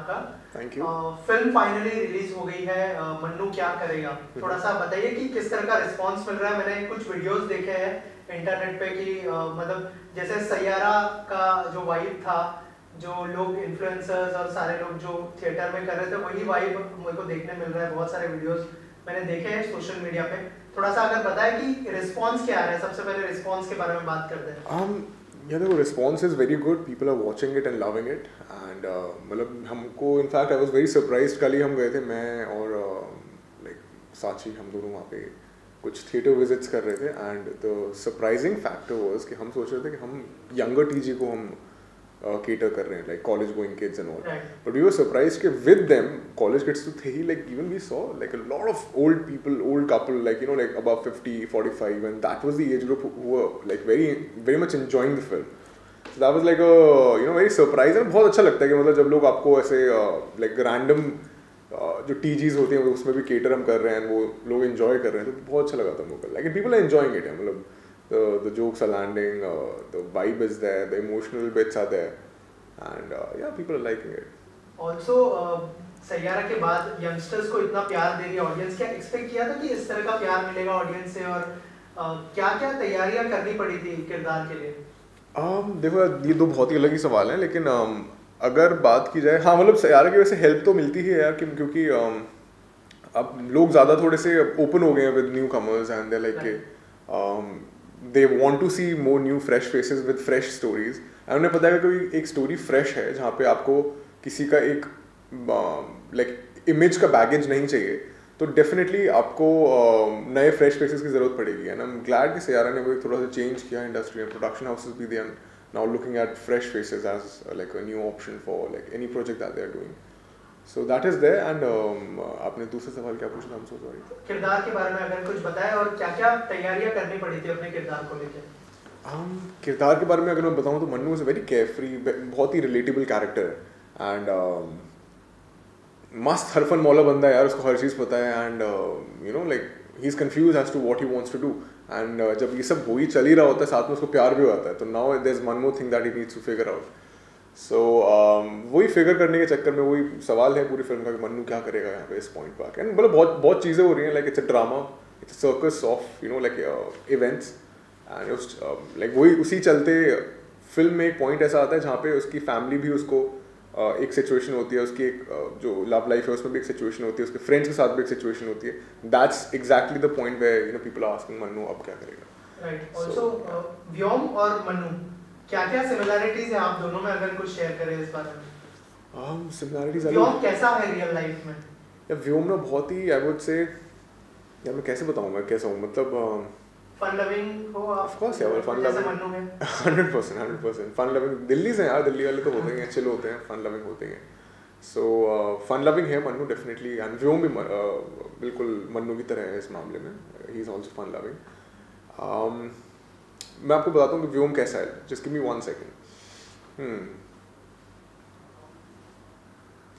आपका। Thank you. Film finally release हो गई है, मन्नू क्या करेगा, थोड़ा सा बताइए कि किस तरह का रिस्पांस मिल रहा है। मैंने कुछ वीडियोस देखे हैं इंटरनेट पे कि मतलब जैसे सैयारा का जो वाइब था, जो लोग इन्फ्लुएंसर्स और सारे लोग जो थिएटर में कर रहे थे वही वाइब मेरे को देखने मिल रहा है। बहुत सारे वीडियोस मैंने देखे हैं सोशल मीडिया पे। थोड़ा सा अगर बताएं कि रिस्पांस क्या आ रहा है, सबसे पहले रिस्पांस के बारे में बात करते हैं। या देखो response is very good, people are watching it and loving it and मतलब हमको in fact I was very surprise. कल ही हम गए थे, मैं और लाइक साची, हम दोनों वहाँ पे कुछ थिएटर विजिट्स कर रहे थे and the surprising factor was कि हम सोच रहे थे कि हम यंगर टीजी को हम cater कर रहे हैं, like college going kids and all. Right. But we were surprised कि with them college kids तो थे ही, like even we saw like a lot of old people, old couple, like you know, like above 50, 45, and that was the age group who were like very much enjoying the film. So that was like a very surprise and बहुत अच्छा लगता है कि मतलब जब लोग आपको ऐसे like random जो TGs होती हैं उसमें भी cater हम कर रहे हैं, वो लोग enjoy कर रहे हैं, तो बहुत अच्छा लगा था हमको। Like people are enjoying it, मतलब the jokes are landing, the vibe is there, the emotional bits are there, and yeah, people are liking it. Also, Saiyaara के बाद यंगस्टर्स को इतना प्यार दे रही है ऑडियंस, क्या एक्सपेक्ट किया था कि इस तरह का प्यार मिलेगा ऑडियंस से, और क्या-क्या तैयारियां करनी पड़ी थी किरदार के लिए? देखो ये दो बहुत ही अलग ही सवाल हैं, लेकिन अगर बात की जाए, हाँ मतलब सैयारा की वजह से हेल्प तो मिलती ही है यार, क्योंकि अब लोग ज़्यादा थोड़े से ओपन हो गए हैं with new commerce and they like they want to see more new fresh faces with fresh stories. and उन्हें पता है कि कोई एक स्टोरी फ्रेश है जहाँ पे आपको किसी का एक लाइक इमेज का बैगेज नहीं चाहिए, तो डेफिनेटली आपको नए फ्रेश फेसेस की ज़रूरत पड़ेगी। एंड आई एम ग्लैड कि सैयारा ने वो थोड़ा सा चेंज किया इंडस्ट्री में। प्रोडक्शन हाउसेस भी they are now looking at fresh faces as like a new option for like any project that they are doing. So that is there and आपने दूसरा सवाल क्या पूछा था? I'm so sorry. किरदार के बारे में अगर कुछ बताएं और क्या-क्या तैयारियां करनी पड़ी थी अपने किरदार को लेकर? किरदार के बारे में अगर मैं बताऊं तो Mannu is a very carefree, बहुत ही रिलेटेबल कैरेक्टर है एंड मस्त हरफन मौला बंदा है यार, उसको हर चीज़ पता है and you know like he is confuse as to what he wants to do and जब ये सब हो ही चल ही रहा होता है साथ में उसको प्यार भी होता है, तो now there is one more thing that he needs to figure out. So वही फिगर करने के चक्कर में वही सवाल है पूरी फिल्म का कि मन्नू क्या करेगा यहाँ पे इस पॉइंट पर। एंड मतलब बहुत चीज़ें हो रही हैं, like it's a drama, it's a circus of like events and उस लाइक वही उसी चलते फिल्म में एक पॉइंट ऐसा आता है जहाँ पे उसकी फैमिली भी उसको एक सिचुएशन होती है, उसकी एक जो लव लाइफ है उसमें भी एक सिचुएशन होती है, उसके फ्रेंड्स के साथ भी एक सिचुएशन होती है। That's exactly the point where people are asking Mannu अब क्या करेगा। राइट। ऑल्सो व्योम और मन्नू क्या-क्या सिमिलरिटीज है आप दोनों में, अगर कुछ शेयर करें इस बारे में? सिमिलरिटीज व्योम कैसा है रियल लाइफ में? या व्योम ना बहुत ही आई वुड से, यार मैं कैसे बताऊँ, मैं कैसा हूँ मतलब फन लविंग हो आप? ऑफ कोर्स यार, फन जैसे लविंग मन्नू है 100% फन लविंग। दिल्ली से यार, दिल्ली वाले तो होते हैं चिल होते हैं, फन लविंग होते हैं। सो फन लविंग है मन्नू डेफिनेटली, एंड व्योम भी बिल्कुल मन्नू की तरह है इस मामले में, he is also fun loving. मैं आपको बताता हूँ कि व्योम कैसा है, जस्ट गिव मी 1 सेकेंड।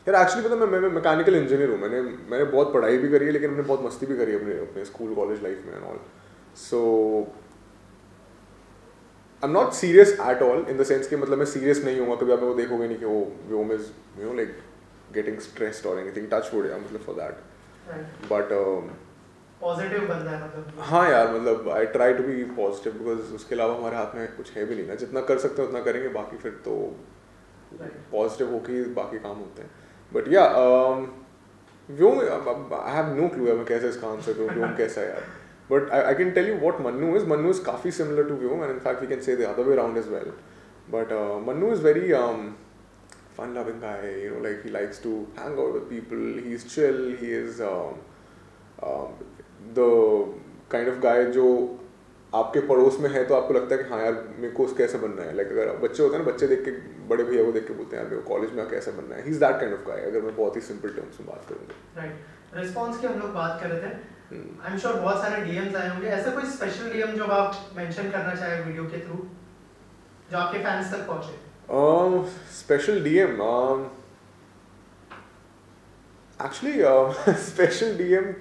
यार एक्चुअली पता मैं मैकेनिकल इंजीनियर हूँ, मैंने बहुत पढ़ाई भी करी है, लेकिन मैंने बहुत मस्ती भी करी है अपने स्कूल कॉलेज लाइफ में and all. So I am not serious at all in the sense कि मतलब मैं सीरियस नहीं हूँ, कभी आप वो देखोगे नहीं कि वो व्योम इज लाइक गेटिंग स्ट्रेस्ड और एनीथिंग, टच वुड यार, मतलब फॉर दैट। बट पॉजिटिव बंदा है मतलब। हाँ यार, मतलब I try to be positive because उसके अलावा हमारे हाथ में कुछ है भी नहीं ना, जितना कर सकते हैं उतना करेंगे, बाकी फिर तो पॉजिटिव होके ही बाकी काम होते हैं। बट या Vyom I have no clue मैं कैसे इसका आंसर दूँ व्योम कैसा है यार, but I can tell you what Mannu is काफ़ी similar to Vyom and in fact we can say the other way around as well. But Mannu is very fun loving guy, like he likes to hang out with people, he's chill, he is the kind of guy जो आपके पड़ोस में है तो आपको लगता है कि हाँ यार मेरे को उसके ऐसा बनना है। लाइक अगर बच्चे होते हैं ना, बच्चे देख के बड़े भैया को देख के बोलते हैं यार मेरे को कॉलेज में आके ऐसा बनना है, he is that kind of guy, अगर मैं बहुत ही सिंपल टर्म्स में बात करूँगा। राइट। रिस्पांस की हम लोग बात कर रहे थे, आई एम श्योर बहुत सारे डीएम्स आए होंगे, ऐसा कोई स्पेशल डीएम जो आप मेंशन करना चाहे वीडियो के थ्रू जो आपके फैंस तक पहुंचे? Special DM actually special DM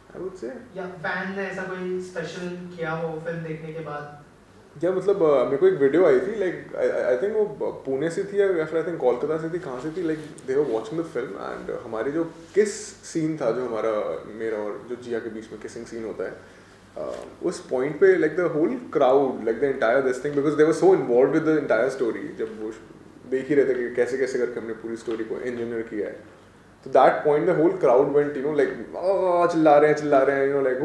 I would say या फैन ने ऐसा कोई स्पेशल किया हो फिल्म देखने के बाद? या मतलब मेरे को एक वीडियो आई थी लाइक आई थिंक वो पुणे से थी या फिर आई थिंक कोलकाता से थी, कहाँ से थी, like they were watching the film and हमारी जो किस सीन था, जो हमारा मेरा और जो जिया के बीच में किसिंग सीन होता है, उस पॉइंट पे like the whole crowd, like the entire this thing, because they were so involve with the entire story, जब वो देख ही रहे थे कि कैसे कैसे करके हमने पूरी स्टोरी को इंजीनियर किया है. तो that point the whole crowd went, you know, like चिल्ला रहे हैं, you know, like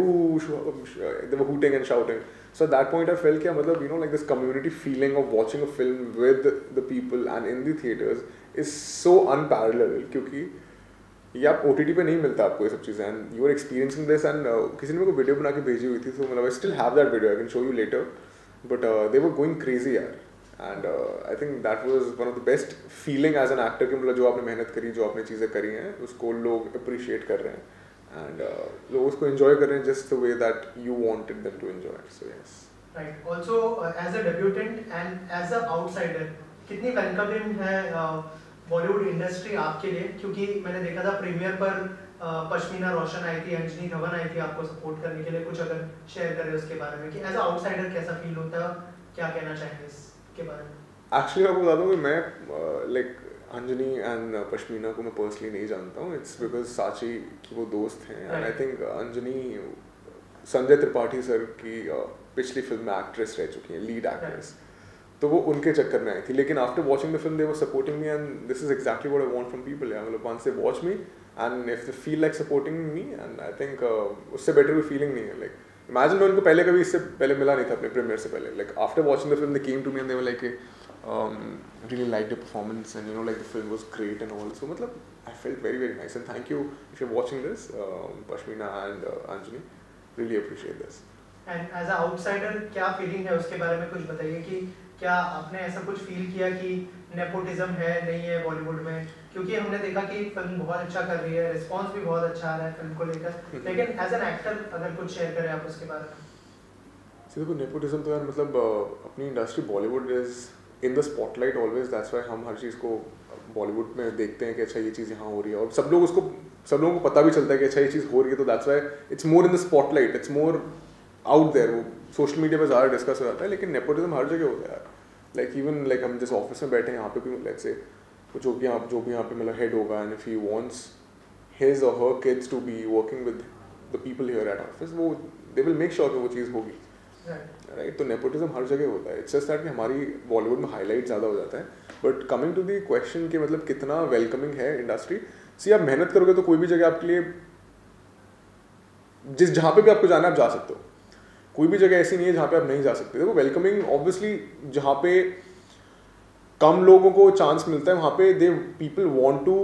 they were hooting and shouting. So at that point I felt कि मतलब, you know, like this community feeling of watching a film with the people and in the theaters is so unparalleled, क्योंकि ये आप OTT पे नहीं मिलता आपको ये सब चीज़ें, and you are experiencing this and किसी ने मेरे को वीडियो बना के भेजी हुई थी, तो मतलब I still have that video, I can show you later, but they were going crazy यार, and I think that was one of the best feeling as an actor कि मतलब जो आपने मेहनत करी, जो आपने चीज़ें करी हैं, उसको लोग appreciate कर रहे हैं. And लोग उसको enjoy कर रहे हैं just the way that you wanted them to enjoy. So yes. Right. Also, as a debutant and as a outsider, कितनी welcoming है बॉलीवुड इंडस्ट्री आपके लिए? क्योंकि मैंने देखा था प्रीमियर पर पश्मीना रोशन आई थी, अंजनी धवन आई थी आपको सपोर्ट करने के लिए. कुछ अगर शेयर करें उसके बारे में कि एज अ आउटसाइडर कैसा फील होता है, क्या कहना चाहेंगे इसके बारे में? Actually मैं आपको बता दूँ कि मैं like अंजनी एंड पश्मीना को मैं पर्सनली नहीं जानता हूँ. इट्स बिकॉज साची की वो दोस्त हैं, and I think Anjani Sanjay Tripathi sir की पिछली फिल्म में एक्ट्रेस रह चुकी हैं, लीड एक्ट्रेस, तो वो उनके चक्कर में आई थी. लेकिन after watching the film they were supporting me, and this is exactly what I want from people. मतलब once they watch me and if they feel like supporting me, and I think उससे better कोई feeling नहीं है. Like imagine मैं उनको पहले कभी इससे पहले मिला नहीं था अपने प्रीमियर से पहले. Like after watching the film they came to me and they were like really liked your performance, and you know, like the film was great and all. So matlab I felt very very nice, and thank you if you're watching this, Pashmina and Anjani, really appreciate this. And as a outsider क्या feeling है उसके बारे में कुछ बताइए कि क्या आपने ऐसा कुछ फील किया कि नेपोटिज्म है नहीं है बॉलीवुड में? क्योंकि हमने देखा कि फिल्म बहुत अच्छा कर रही है, रिस्पांस भी बहुत अच्छा आ रहा है फिल्म को लेकर, लेकिन एज एन एक्टर अगर कुछ शेयर करें आप उसके बारे में. देखो नेपोटिज्म तो यार मतलब अपनी industry Bollywood is in the spotlight always. That's why हम हर चीज़ को बॉलीवुड में देखते हैं कि अच्छा ये चीज़ यहाँ हो रही है, और सब लोगों को पता भी चलता है कि अच्छा ये चीज़ हो रही है, तो that's why it's more in the spotlight, it's more out there. वो सोशल मीडिया पर ज़्यादा डिस्कस हो जाता है, लेकिन नेपोटिज्म हर जगह होता है यार. लाइक इवन लाइक हम जिस ऑफिस में बैठे हैं यहाँ पे भी, लेट्स से जो भी यहाँ पे मतलब हेड होगा, and if he wants his और her kids to be working with the people here at office, वो दे विल मेक श्योर कि वो चीज़ होगी. राइट. तो नेपोटिज्म हर जगह होता है. इट्स जस्ट दैट कि हमारी बॉलीवुड में हाईलाइट ज़्यादा हो जाता है. But coming to the question कि मतलब कितना वेलकमिंग है इंडस्ट्री, सी आप मेहनत करोगे तो कोई भी जगह आपके लिए, जहाँ पे भी आपको जाना है आप जा सकते हो. कोई भी जगह ऐसी नहीं है जहाँ पे आप नहीं जा सकते. देखो वेलकमिंग ऑब्वियसली जहाँ पे कम लोगों को चांस मिलता है, वहाँ पे they people want to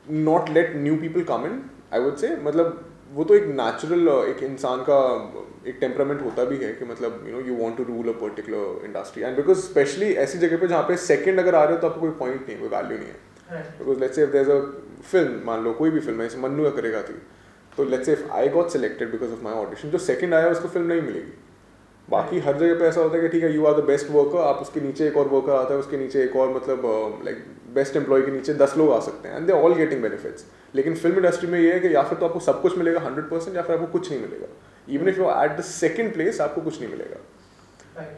not let new people come in, I would say. मतलब वो तो एक नेचुरल एक इंसान का एक टेम्परामेंट होता भी है कि मतलब you know you want to rule a particular industry, and because especially ऐसी जगह पे जहाँ पे सेकंड अगर आ रहे हो तो आपको कोई पॉइंट नहीं, कोई वैल्यू नहीं है. Because let's say if there is a film, मान लो कोई भी फिल्म है, जैसे मन्नू या करेगा थी, तो let's say if I got selected because of my audition, जो सेकंड आया उसको फिल्म नहीं मिलेगी. बाकी हर जगह पे ऐसा होता है कि ठीक है you are the best worker, आप उसके नीचे एक और वर्कर आता है, उसके नीचे एक और, मतलब लाइक बेस्ट एम्प्लॉय के नीचे 10 लोग आ सकते हैं, and they all getting benefits. लेकिन फिल्म इंडस्ट्री में ये है कि या फिर तो आपको सब कुछ मिलेगा 100%, या फिर आपको कुछ नहीं मिलेगा. Even if you are at the second place आपको कुछ नहीं मिलेगा.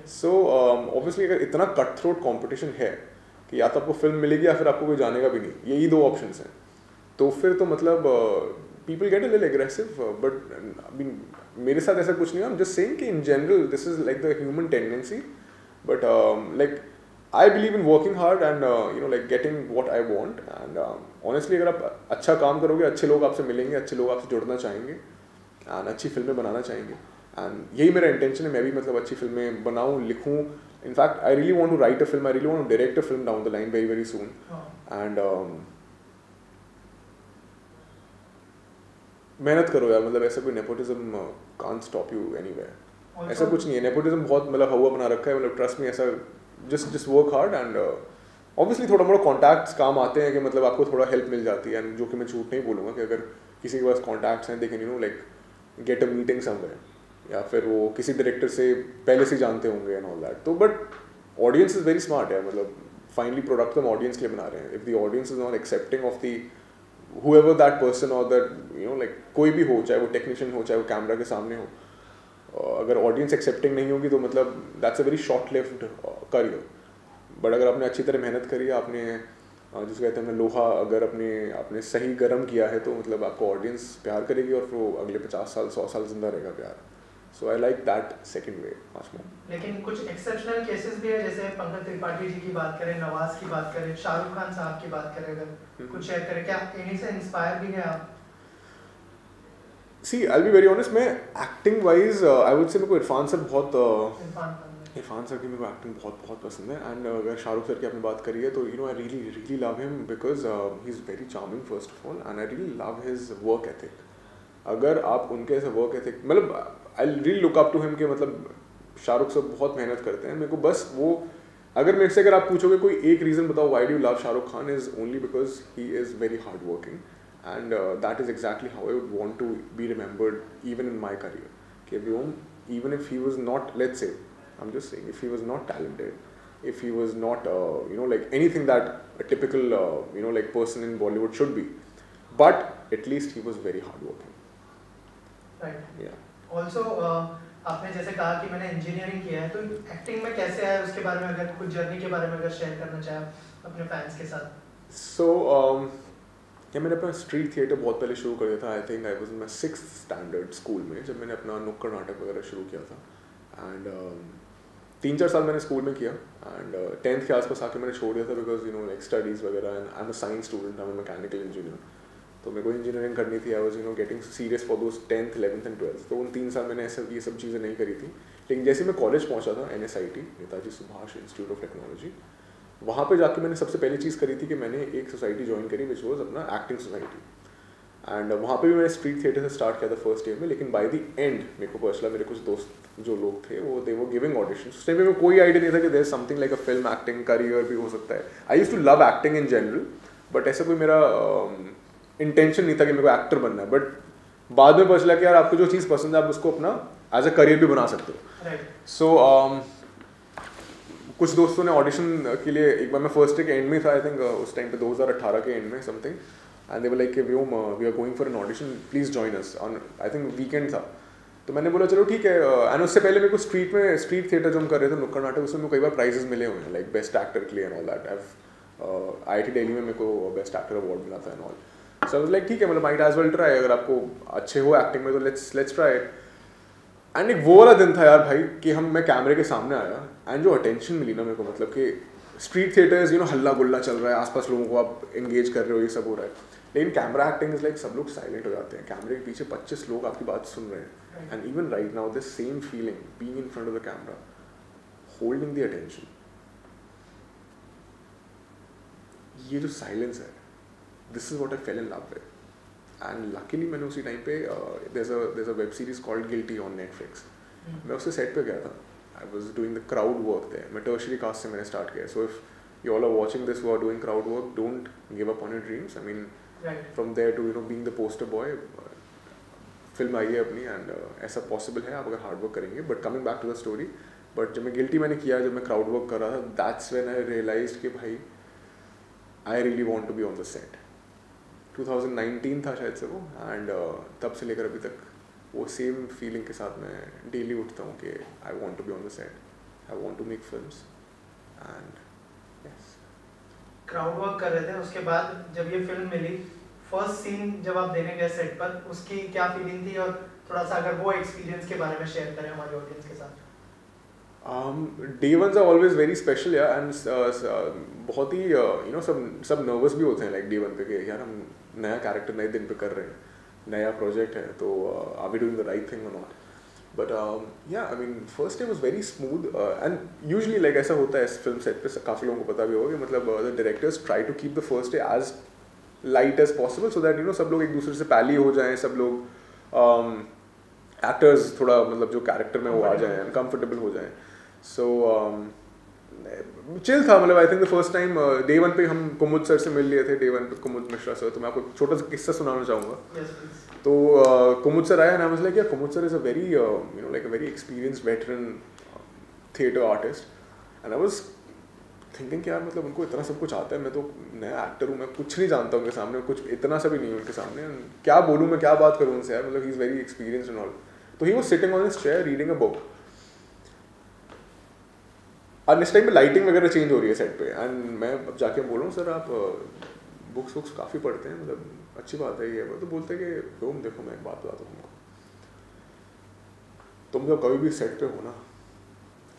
सो ऑब्वियसली अगर इतना कट थ्रोट कॉम्पिटिशन है कि या तो आपको फिल्म मिलेगी या फिर आपको कोई जानेगा भी नहीं, यही दो ऑप्शंस हैं, तो फिर तो मतलब people get a little aggressive, but I mean मेरे साथ ऐसा कुछ नहीं है. I'm just saying कि in general this is like the human tendency, but like I believe in working hard and you know like getting what I want, and honestly अगर आप अच्छा काम करोगे, अच्छे लोग आपसे मिलेंगे, अच्छे लोग आपसे जुड़ना चाहेंगे, and अच्छी फिल्में बनाना चाहेंगे, and यही मेरा इंटेंशन है. मैं भी मतलब अच्छी फिल्में बनाऊँ, लिखूँ. In fact I really want to write a film, I really want to direct a film down the line very very soon, and मेहनत करो यार. मतलब ऐसा कोई nepotism can't stop you anywhere. ऐसा कुछ नहीं है. नेपोटिज्म बहुत मतलब हवा बना रखा है. मतलब ट्रस्ट में ऐसा just work hard, and obviously थोड़ा मोड़ा कॉन्टैक्ट्स काम आते हैं कि मतलब आपको थोड़ा हेल्प मिल जाती है, एंड जो कि मैं झूठ नहीं बोलूँगा कि अगर किसी के पास कॉन्टैक्ट्स हैं, they can you know like get a meeting somewhere, या फिर वो किसी डायरेक्टर से पहले से जानते होंगे एंड ऑल दैट. तो but audience is very smart है. मतलब फाइनली प्रोडक्ट तो हम ऑडियंस के लिए बना रहे हैं. If the audience is not accepting of the whoever that person or that you know like कोई भी हो, चाहे वो टेक्नीशियन हो, चाहे वो कैमरा के सामने हो, अगर ऑडियंस एक्सेप्टिंग नहीं होगी तो मतलब that's a very short lived career. But अगर आपने अच्छी तरह मेहनत करी, आपने जिसको कहते हैं लोहा अगर आपने सही गर्म किया है तो मतलब आपको ऑडियंस प्यार करेगी और फिर वो अगले 50 साल 100 साल जिंदा रहेगा प्यार। So I like that second way much more. लेकिन कुछ एक्सेप्शनल केसेस भी है, जैसे पंकज त्रिपाठी जी की बात करें, नवाज की बात करें, शाहरुख खान साहब की बात करें, अगर कुछ शेयर करें, क्या इन्हीं से इंस्पायर भी है आप? सी आई बी वेरी ऑनेस्ट, मैं एक्टिंग वाइज आई वुड से मेरे को इरफान सर इरफान सर की मेरे को एक्टिंग बहुत बहुत पसंद है। एंड अगर शाहरुख सर की आपने बात करी है तो you know I really really love him because he is very charming first of all, and I really love his work ethic. अगर आप उनके ऐसे वर्क एथिक मतलब I really look up to him के मतलब शाहरुख सर बहुत मेहनत करते हैं। मेरे को बस वो अगर मेरे से अगर आप पूछोगे कोई एक रीज़न बताओ why do you love Shahrukh Khan, is only because he is very hard working, and that is exactly how I would want to be remembered even in my career. कि Vyom, even if he was not, let's say, I'm just saying, if he was not talented, if he was not you know like anything that a typical you know like person in Bollywood should be, but at least he was very hardworking. Right. Yeah. Also आपने जैसे कहा कि मैंने engineering किया है, तो acting में कैसे आया उसके बारे में अगर कुछ जर्नी के बारे में अगर शेयर करना चाहे अपने फैंस के साथ। So मैंने अपना स्ट्रीट थिएटर बहुत पहले शुरू कर दिया था। I think I was in my 6th standard school में जब मैंने अपना नुक्कड़ नाटक वगैरह शुरू किया था। एंड 3-4 साल मैंने स्कूल में किया एंड 10th के आसपास आके मैंने छोड़ दिया था because you know like studies वगैरह, and I am a science student, I am a mechanical engineer, तो मेरे को इंजीनियरिंग करनी थी। I was you know getting serious for those 10th 11th and 12th। तो उन 3 साल मैंने ये सब चीज़ें नहीं करी थी। लेकिन जैसे मैं कॉलेज पहुँचा था NSIT Netaji Subhash institute of technology, वहाँ पे जाके मैंने सबसे पहली चीज़ करी थी कि मैंने एक सोसाइटी ज्वाइन करी विच वॉज अपना एक्टिंग सोसाइटी। एंड वहाँ पे भी मैंने स्ट्रीट थिएटर से स्टार्ट किया था फर्स्ट ईयर में। लेकिन बाय द एंड मेरे को पता चला मेरे कुछ दोस्त जो लोग थे वो दे वो गिविंग ऑडिशन। उस टाइम में कोई आइडिया नहीं था कि there something like a film acting career भी हो सकता है। I used to love acting in general, but ऐसा कोई मेरा इंटेंशन नहीं था कि मेरे को एक्टर बनना है। बट बाद में पता चला कि यार आपको जो चीज़ पसंद है आप उसको अपना एज अ करियर भी बना सकते हो। सो कुछ दोस्तों ने ऑडिशन के लिए एक बार मैं फर्स्ट डे के एंड में था, आई थिंक उस टाइम पे 2018 के एंड में something, and they were like Vyom we are going for an audition, please join us on, I think weekend था। तो मैंने बोला चलो ठीक है। एंड उससे पहले मेरे को स्ट्रीट थिएटर जो हम कर रहे थे नुक्कड़ नाटक, उसमें कई बार प्राइजेस मिले हुए हैं लाइक बेस्ट एक्टर के लिए and all that. IIT Delhi में मेरे को बेस्ट एक्टर अवार्ड मिला था and all. So I was like ठीक है मतलब माइट एज वेल ट्राई, अगर आपको अच्छे हो एक्टिंग में तो लेट्स ट्राई। एंड एक वो वाला दिन था यार भाई कि मैं कैमरे के सामने आया एंड जो अटेंशन मिली ना मेरे को, मतलब कि स्ट्रीट थिएटर्स यू नो हल्ला गुल्ला चल रहा है, आसपास लोगों को आप एंगेज कर रहे हो, ये सब हो रहा है। लेकिन कैमरा एक्टिंग इज लाइक सब लोग साइलेंट हो जाते हैं, कैमरे के पीछे 25 लोग आपकी बात सुन रहे हैं। And even right now this same feeling being in front of the camera, holding the attention, ये जो साइलेंस है, this is what I fail in love with. And luckily मैंने उसी टाइम पे there's a web series called Guilty on Netflix, मैं उससे set पे गया था। I was doing the crowd work there. मैं टर्शरी कास्ट से मैंने स्टार्ट किया। So if you all are watching this who are doing crowd work, don't give up on your dreams. I mean from there to you know being the poster boy, film आई है अपनी and ऐसा possible है आप अगर hard work करेंगे। But coming back to the story, but जब मैं गिल्टी मैंने किया, जब मैं क्राउड वर्क कर रहा था, दैट्स व्हेन आई रियलाइज्ड कि भाई I really want to be on the set. 2019 था शायद से वो, एंड तब से लेकर अभी तक वो सेम फीलिंग के साथ मैं डेली उठता हूँ कि I want to be on the set, I want to make films and yes. Crowd work कर रहे थे, उसके बाद जब ये फिल्म मिली, फर्स्ट सीन जब आप देने गए सेट पर, उसकी क्या फीलिंग थी, और थोड़ा सा अगर वो एक्सपीरियंस के बारे में शेयर करें हमारे ऑडियंस के साथ। Day ones are always very special यार, एंड बहुत ही यू नो सब नर्वस भी होते हैं लाइक day one पे कि यार हम नया कैरेक्टर नए दिन पे कर रहे हैं, नया प्रोजेक्ट है, तो are we doing the right thing और not. But yeah I mean first day was very smooth and usually like ऐसा होता है इस फिल्म सेट पे, काफ़ी लोगों को पता भी होगा कि मतलब the directors try to keep the first day as light as possible so that you know सब लोग एक दूसरे से पैली हो जाएं, सब लोग एक्टर्स थोड़ा मतलब जो कैरेक्टर में वो आ जाएं एंड कंफर्टेबल हो जाएं। सो चिल था, मतलब I think the first time day one पे हम कुमुद सर से मिल लिए थे, डे वन पे कुमुद मिश्रा सर। तो मैं आपको छोटा सा किस्सा सुनाना चाहूँगा। तो कुमुद सर आया and I was like, Kumud sir is a very you know like a very experienced veteran theatre artist. And I was thinking कि यार मतलब उनको इतना सब कुछ आता है, मैं तो नया एक्टर हूँ, मैं कुछ नहीं जानता उनके सामने, कुछ इतना सा भी नहीं हूँ उनके सामने, क्या बोलूँ मैं, क्या बात करूँ उनसे यार, मतलब he is very experienced and all. तो he was sitting on his chair reading a book. और इस टाइम पे लाइटिंग वगैरह चेंज हो रही है सेट पे, एंड मैं अब जाके बोल रहा हूँ सर आप बुक्स काफ़ी पढ़ते हैं, मतलब अच्छी बात है ये। तो बोलते हैं कि तुम देखो मैं एक बात बताता हूँ तुमको, तुम जब कभी भी सेट पे हो ना,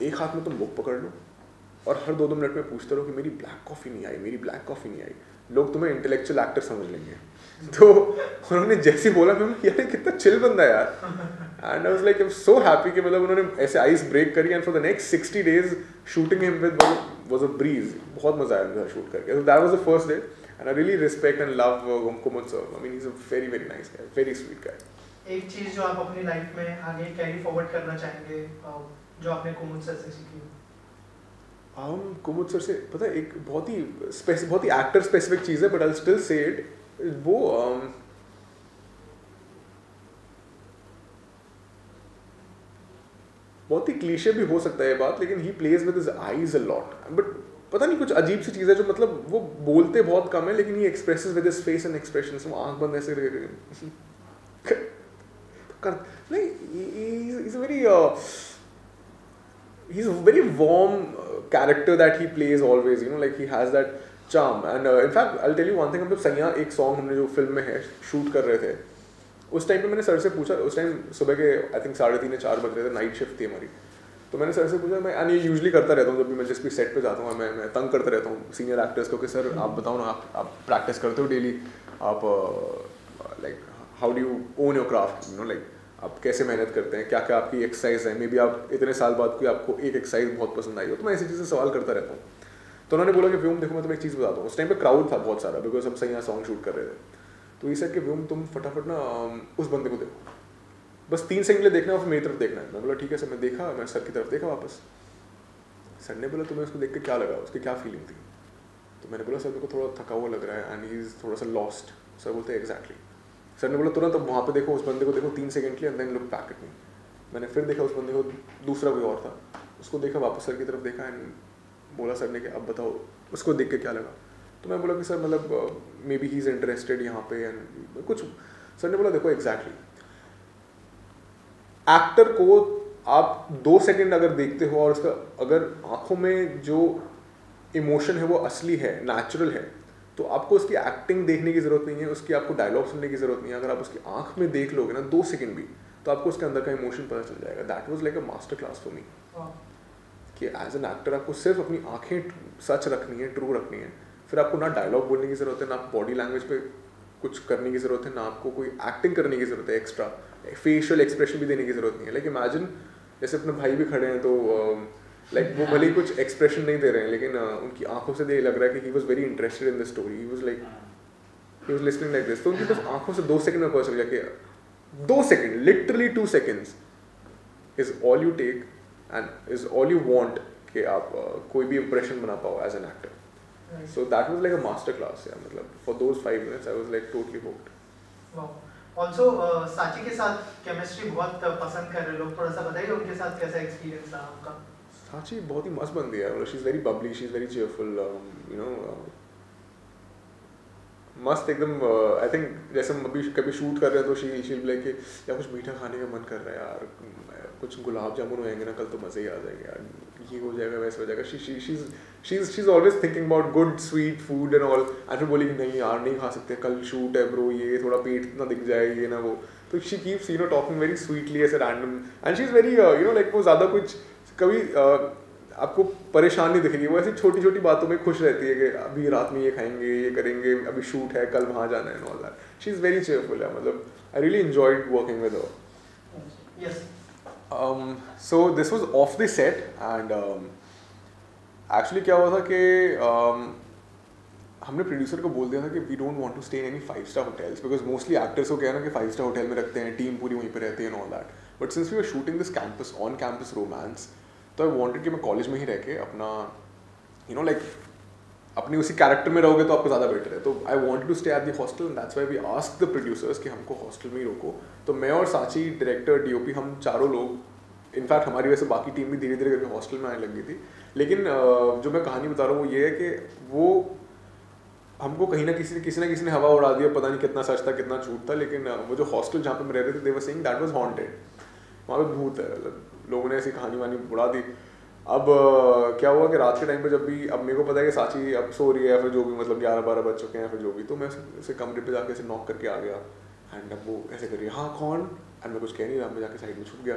एक हाथ में तुम बुक पकड़ लो और हर 2-2 मिनट में पूछते रहो कि मेरी ब्लैक कॉफ़ी नहीं आई, मेरी ब्लैक कॉफ़ी नहीं आई। लोग तुम्हें इंटेलेक्चुअल एक्टर समझ लेंगे। तो उन्होंने जैसे ही बोला, मैं यार कितना चिल बंदा है यार। And I was like I am so happy कि मतलब उन्होंने ऐसे आइस ब्रेक करी, and for the next 60 days shooting him with was a breeze. बहुत मजा आया मुझे शूट करके। That was the first day, and I really respect and love Kumud sir. I mean he is a very very nice guy, very sweet guy. एक चीज जो आप अपनी लाइफ में आगे कैरी फॉरवर्ड करना चाहेंगे जो आपने कुमुद सर से सीखी हो? कुमुद सर से पता है एक बहुत ही एक्टर स्पेसिफिक चीज़ है, but I still say it. वो बहुत ही क्लीशे भी हो सकता है ये बात, लेकिन he plays with his eyes a lot. But पता नहीं कुछ अजीब सी चीज़ है जो मतलब वो बोलते बहुत कम है, लेकिन ही expresses with his face and expressions. वो आंख बंद ऐसे नहीं, he's a very warm character that he plays always, you know, like he has that charm. And in fact I'll tell you one thing, हम जब सैया एक सॉन्ग हमने जो फिल्म में है शूट कर रहे थे, उस टाइम पे मैंने सर से पूछा, उस टाइम सुबह के आई थिंक 3:30 या 4 बज रहे थे, नाइट शिफ्ट थी हमारी। तो मैंने सर से पूछा, मैं एंड ये यूजली करता रहता हूँ जब भी मैं जिस भी सेट पे जाता हूँ, मैं तंग करता रहता हूँ सीनियर एक्टर्स को कि सर आप बताओ ना, आप प्रैक्टिस करते हो डेली, आप like how do you own your craft, you know, like आप कैसे मेहनत करते हैं, क्या क्या आपकी एक्सरसाइज है, मे बी आप इतने साल बाद कोई आपको एक एक्सरसाइज बहुत पसंद आई हो। तो मैं ऐसी चीज़ें सवाल करता रहता हूँ। तो उन्होंने बोला कि व्योम देखो मैं तुम्हें एक चीज़ बताता हूँ। उस टाइम पे क्राउड था बहुत सारा, बिकॉज हम सही सॉन्ग शूट कर रहे थे। तो ये सेट कि व्योम तुम फटाफट ना उस बंदे को देखो, बस 3 सेकंड लिए देखना और फिर मेरी तरफ देखना है। मैं बोला ठीक है सर। मैं देखा, मैं सर की तरफ देखा वापस। सर ने बोला तुम्हें उसको देख के क्या लगा, उसकी क्या फीलिंग थी? तो मैंने बोला सर मेरे को थोड़ा थका हुआ लग रहा है एंड ही इज़ थोड़ा सा लॉस्ट। सर बोलते हैं एग्जैक्टली। सर ने बोला तुरंत अब वहाँ पे देखो, उस बंदे को देखो 3 सेकंड के लिए, and then look back at me. मैंने फिर देखा उस बंदे को, दूसरा कोई और था, उसको देखा, वापस सर की तरफ देखा, एंड बोला सर ने कि अब बताओ उसको देख के क्या लगा? तो मैं बोला कि सर मतलब may be he is interested यहाँ पे एंड कुछ। सर ने बोला देखो एग्जैक्टली, एक्टर को आप 2 सेकंड अगर देखते हो और उसका अगर आंखों में जो इमोशन है वो असली है, नेचुरल है, तो आपको उसकी एक्टिंग देखने की ज़रूरत नहीं है, उसकी आपको डायलॉग सुनने की ज़रूरत नहीं है। अगर आप उसकी आंख में देख लोगे ना 2 सेकंड भी, तो आपको उसके अंदर का इमोशन पता चल जाएगा। That was like a master class for me, कि एज एन एक्टर आपको सिर्फ अपनी आंखें सच रखनी है, ट्रू रखनी है। फिर आपको ना डायलॉग बोलने की ज़रूरत है, ना बॉडी लैंग्वेज पे कुछ करने की ज़रूरत है, ना आपको कोई एक्टिंग करने की ज़रूरत है, एक्स्ट्रा फेशियल एक्सप्रेशन भी देने की ज़रूरत नहीं है। लाइक इमेजिन जैसे अपने भाई भी खड़े हैं, तो लाइक वो भले ही कुछ एक्सप्रेशन नहीं दे रहे हैं, लेकिन उनकी आंखों से ये लग रहा है कि he was very interested in the story, he was listening like this. तो उनकी बस आंखों से 2 सेकंड में पता चल गया कि 2 second, literally 2 seconds is all you take and is all you want कि आप कोई भी इंप्रेशन बना पाओ as an actor. So that was like a master class, yeah. मतलब for those 5 minutes I was like totally hooked. Wow. Also साची के साथ केमिस्ट्री बहुत पसंद कर रहे लोग, थोड़ा सा बताइए उनके साथ कैसा एक्सपीरियंस रहा आपका? साची बहुत ही मस्त बंदी है, मतलब she is very Babli, she is very cheerful, you know, मस्त एकदम। आई थिंक जैसे हम अभी कभी शूट कर रहे हैं तो शी विल लाइक या कुछ मीठा खाने का मन कर रहा है यार, कुछ गुलाब जामुन होएंगे ना कल तो मज़े ही आ जाएंगे यार, ये हो जाएगा वैसे हो जाएगा। She is always thinking about good sweet food and all. And फिर बोली कि नहीं यार नहीं खा सकते, कल शूट है ब्रो, ये थोड़ा पेट ना दिख जाए, ये ना वो। तो she keeps you know talking very sweetly ऐसे random, and she is very you know like वो ज़्यादा कुछ कभी आपको परेशान नहीं दिखेगी। वो ऐसी छोटी छोटी बातों में खुश रहती है कि अभी रात में ये खाएंगे, ये करेंगे, अभी शूट है, कल वहाँ जाना है, all that. She is very cheerful है, मतलब I really enjoyed working with her. Yes. So this was off the set and actually क्या हुआ था कि हमने प्रोड्यूसर को बोल दिया था कि we don't want to stay in any 5-star hotels, because mostly actors को क्या है ना कि 5-star होटल में रखते हैं, टीम पूरी वहीं पे रहती है and all that. But since we were shooting this campus on campus romance, तो आई वांटेड कि मैं कॉलेज में ही रह के अपना यू नो लाइक अपनी उसी कैरेक्टर में रहोगे तो आपको ज़्यादा बेटर है। तो I wanted to stay at the hostel and that's why we asked the producers कि हमको हॉस्टल में ही रोको। तो मैं और साची, डायरेक्टर, डीओपी, हम चारों लोग, इनफैक्ट हमारी वजह से बाकी टीम भी धीरे धीरे करके हॉस्टल में आने लग गई थी। लेकिन जो मैं कहानी बता रहा हूँ वो ये है कि वो हमको कहीं ना किसी ने हवा उड़ा दिया, पता नहीं कितना सच था कितना झूठ था, लेकिन वो जो हॉस्टल जहाँ पे मैं रह रहे थे, they were saying that was haunted. वहाँ पे भूत है, मतलब लोगों ने ऐसी कहानी वानी उड़ा दी। अब क्या हुआ कि रात के टाइम पे जब भी, अब मेरे को पता है कि साची अब सो रही है, फिर जो भी मतलब 11-12 बज चुके हैं, फिर जो भी, तो मैं उसे कमरे पे जाके ऐसे नॉक करके आ गया। एंड अब वो ऐसे कर रही है, हाँ कौन, एंड मैं कुछ कह नहीं रहा, मैं जाके साइड में छुप गया।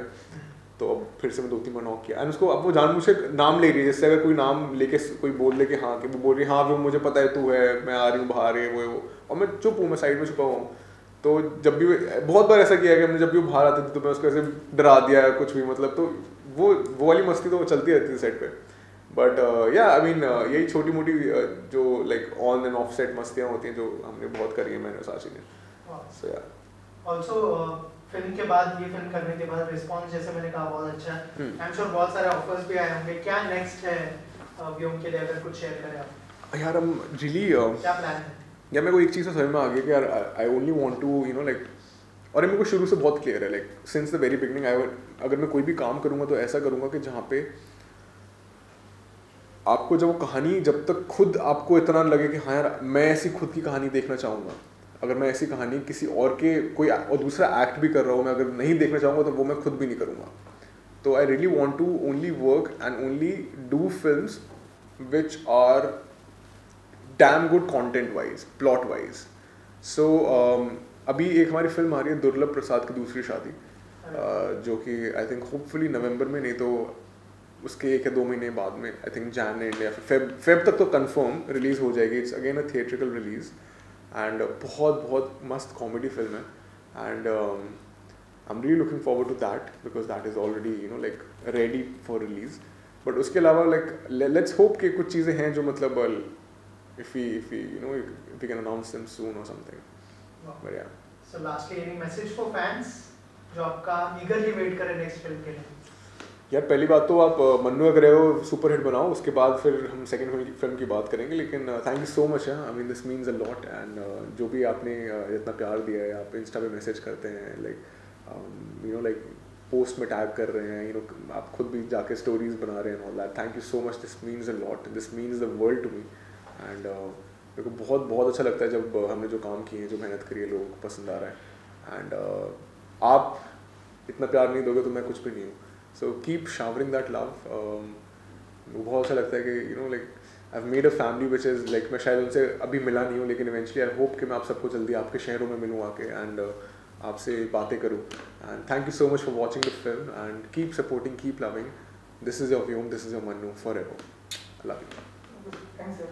तो अब फिर से मैं 2-3 बार नॉक किया, एंड उसको, अब वो जानबूझ से नाम ले रही है, जैसे अगर कोई नाम लेके कोई बोल दे कि हाँ, कि वो बोल रही है हाँ वो मुझे पता है तू है, मैं आ रही हूँ बाहर है वो, और मैं चुप हूँ, मैं साइड में छुपा हुआ हूँ। तो जब भी बहुत बार ऐसा किया है कि हमने जब भी वो बाहर आती थी तो मैं उसको ऐसे डरा दिया है कुछ भी, मतलब तो वो वाली मस्ती तो चलती रहती थी सेट पे। बट या आई मीन यही छोटी मोटी जो like on and off set मस्तियाँ होती हैं जो हमने बहुत करी है, मैंने साची ने। सो या ऑल्सो फिल्म के बाद, ये फिल्म करने के बाद रिस्पॉन्स जैसे मैंने कहा बहुत अच्छा है। आई एम श्योर बहुत सारे ऑफर्स भी आए होंगे। क्या नेक्स्ट है व्योम के लिए, अगर कुछ शेयर करें आप? यार हम रियली क्या प्लान है? यार मेरे को एक चीज़ तो समझ में आ गई कि यार I only want to you know like, और मेरे को शुरू से बहुत क्लियर है like since the very beginning, अगर मैं कोई भी काम करूँगा तो ऐसा करूँगा कि जहाँ पे आपको जब वो कहानी, जब तक खुद आपको इतना लगे कि हाँ यार मैं ऐसी खुद की कहानी देखना चाहूँगा, अगर मैं ऐसी कहानी किसी और के कोई और दूसरा एक्ट भी कर रहा हूँ, मैं अगर नहीं देखना चाहूँगा तो वो मैं खुद भी नहीं करूँगा। तो I really want to only work and only do films which are damn good content wise, plot wise. So अभी एक हमारी फिल्म आ रही है दुर्लभ प्रसाद की दूसरी शादी, जो कि आई थिंक होपफुली नवंबर में, नहीं तो उसके 1 या 2 महीने बाद में, आई थिंक जैन एंड या फेब तक तो कंफर्म रिलीज़ हो जाएगी। It's again a theatrical release and बहुत बहुत मस्त कॉमेडी फिल्म है। And I am really looking forward to that because that is already you know like ready for release. But उसके अलावा लाइक लेट्स होप कि कुछ चीज़ें हैं जो मतलब if we you know if we can announce them soon or something. But yeah. So lastly, any message for fans जो आपका eagerly wait कर रहे हैं नेक्स्ट फिल्म के लिए? यार पहली बात तो आप मन्नू अगर हो सुपर हिट बनाओ, उसके बाद फिर हम सेकंड फिल्म की बात करेंगे। लेकिन थैंक यू सो मच है, I mean this means a lot. And जो भी आपने इतना प्यार दिया है, आप इंस्टा पे मैसेज करते हैं, like you know like post में टैग कर रहे हैं, यू नो आप खुद भी जाके स्टोरीज बना रहे हैं all that, thank you so much. This means a lot, this means the world to me. And मेरे को बहुत बहुत अच्छा लगता है जब हमने जो काम किए हैं, जो मेहनत करी है, लोगों को पसंद आ रहा है। एंड आप इतना प्यार नहीं दोगे तो मैं कुछ भी नहीं हूँ। So keep showering that love. बहुत अच्छा लगता है कि you know like I have made a family which is like, मैं शायद उनसे अभी मिला नहीं हूँ, लेकिन इवेंचुअली आई होप कि मैं आप सबको जल्दी आपके शहरों में मिलूँ आके, एंड आपसे बातें करूँ। And thank you so much for watching the film and keep supporting, keep loving. This is your Vyom, this is your Mannu for ever. I love you. Thanks sir.